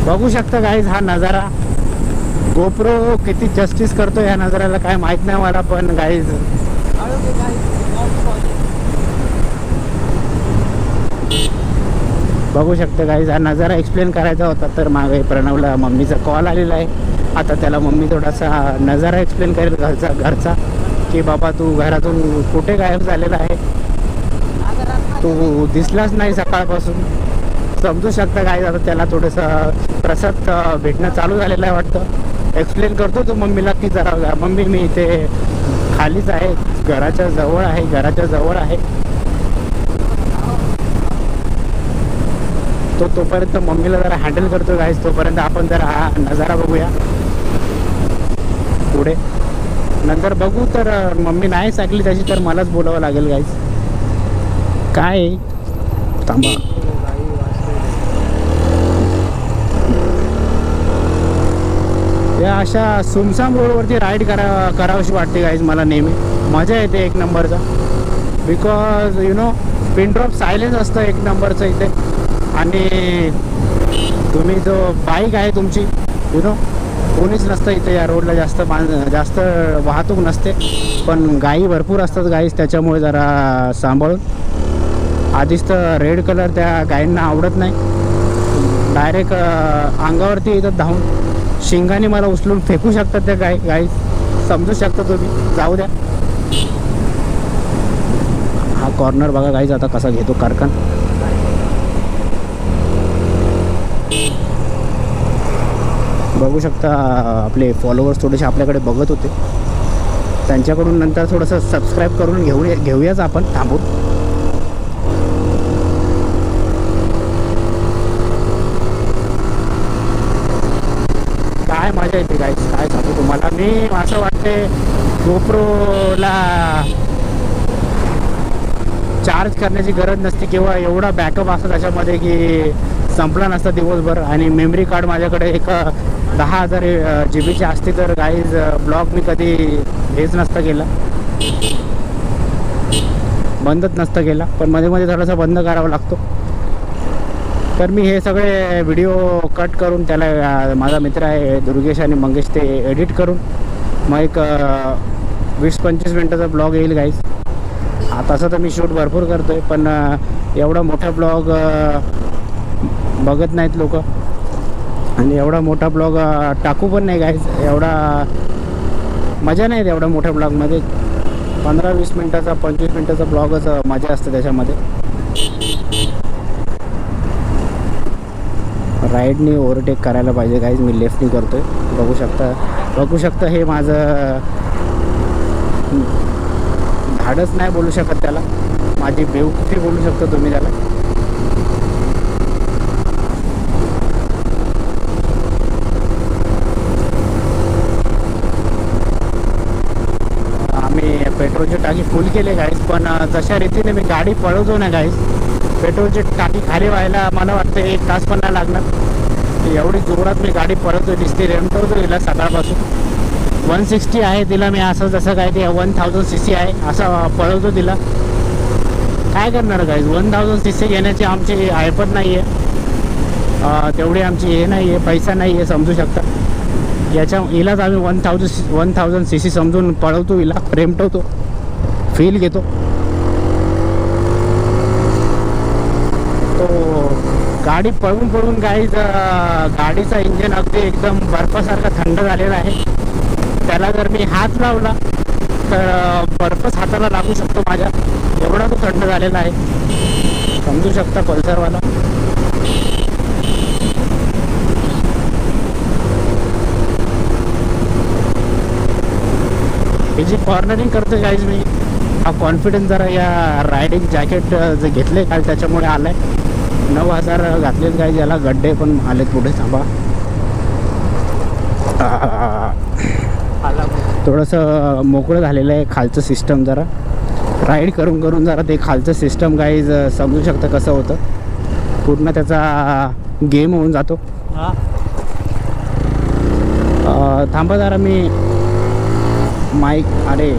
बघू शकता गाईज हा नजारा. गोप्रो किती जस्टिस करतो या नजाऱ्याला काय माहित नाही मला, पण गाईज बघू शकता गाईज हा नजारा एक्सप्लेन करायचा होता तर मागे प्रणवला मम्मीचा कॉल आलेला आहे. आता त्याला मम्मी थोडासा नजारा एक्सप्लेन करेल घरचा की बाबा तू घरातून कुठे गायब झालेला आहे, तू दिसलाच नाही सकाळपासून. समजू शकता गाईज आता त्याला थोडंसं प्रसाद भेटणं चालू झालेलं आहे वाटतं. एक्सप्लेन करतो तो मम्मीला की जरा मम्मी मी इथे खालीच आहे, घराच्या जवळ आहे. तोपर्यंत मम्मीला जरा हँडल करतो गाईज. तोपर्यंत आपण जरा हा नजारा बघूया पुढे. नंतर बघू तर मम्मी नाहीच ऐकली त्याची तर मलाच बोलावं लागेल गाईज. काय थांबा, या अशा सुमसाम रोडवरती राईड करावीशी वाटते गाईज मला नेहमी. मजा येते एक नंबरचा. Because you know pin drop silence असतं एक नंबरचं इथे. आणि तुम्ही जो बाईक आहे तुमची यु नो कोणीच नसतं इथे या रोडला, जास्त वाहतूक नसते. पण गायी भरपूर असतात गाईज, त्याच्यामुळे जरा सांभाळून. आधीच तर रेड कलर त्या गायींना आवडत नाही. डायरेक्ट अंगावरती येतात धावून, शिंगाने मला उचलून फेकू शकतात त्या गाई. समजू शकता तुम्ही. जाऊ द्या. हा कॉर्नर बघा गाईज आता कसा घेतो कारखान. बघू शकता आपले फॉलोअर्स थोडेसे आपल्याकडे बघत होते, त्यांच्याकडून नंतर थोडंसं सबस्क्राईब करून घेऊयाच आपण थांबून. काय मजा येते गाईस, काय सांगू तुम्हाला. मी असं वाटते गोप्रोला चार्ज करण्याची गरज नसते किंवा एवढा बॅकअप असतं त्याच्यामध्ये की संपला नसता दिवसभर. आणि मेमरी कार्ड माझ्याकडे एक 10,000 GB असते तर गाईज ब्लॉग मी कधी हेच नसता केला, बंदच नसता केला. पण मध्ये मध्ये थोडासा बंद करावा लागतो. तर मी हे सगळे व्हिडिओ कट करून त्याला माझा मित्र आहे दुर्गेश आणि मंगेश ते एडिट करून मग एक 20-25 मिनटाचा ब्लॉग येईल गाईज. तसं तर मी शूट भरपूर करतो आहे पण एवढा मोठा ब्लॉग बघत नाहीत लोक आणि एवढा मोठा ब्लॉग टाकू पण नाही गाईज. एवढा मजा नाही एवढा मोठ्या ब्लॉगमध्ये. 15-20 मिनटाचा 25 मिनटाचा ब्लॉगच मजा असते त्याच्यामध्ये. राईडनी ओव्हरटेक करायला पाहिजे गाईज. मी लेफ्टनी करतो आहे. बघू शकता हे माझं धाडच नाही बोलू शकत त्याला, माझी बेवकूफी बोलू शकतो तुम्ही त्याला. आम्ही पेट्रोलची टाकी फुल केले गाईज, पण जशा रीतीने मी गाडी पळवतो ना गाईज, पेट्रोलची टाकी खाली व्हायला मला वाटतं 1 तास पण नाही लागणार. एवढी जोरात मी गाडी पळवतो, दिसते रेमटवतो तिला सकाळपासून. 160 आहे तिला मी, असं जसं काय ते 1000 cc आहे असं पळवतो तिला. काय करणार गाईज, 1000 cc घेण्याची आमची ऐपत नाही आहे, तेवढी आमची हे नाही आहे, पैसा नाही आहे. समजू शकता हिलाच आम्ही 1000 cc समजून पळवतो, हिला रेमटवतो, फील घेतो. तो गाडी पळून गाईज गाडीचा इंजिन अगदी एकदम बर्फासारखा थंड झालेला आहे. त्याला जर मी हात लावला तर बर्फच हाताला लागू शकतो माझ्या, एवढा तो थंड झालेला आहे. समजू शकता पल्सरवाला. हे जी कॉर्नरिंग करतो गाईज मी, हा कॉन्फिडन्स जरा या रायडिंग जॅकेट जे घेतले काल त्याच्यामुळे आलाय. 9,000 घातलेत गाईज याला. गड्डे पण आलेत पुढे. थांबा, थोडंसं मोकळं झालेलं आहे खालचं सिस्टम. जरा राईड करून जरा ते खालचं सिस्टम गाईज समजू शकता कसं होतं. पूर्ण त्याचा गेम होऊन जातो. थांबा जरा मी माईक, अरे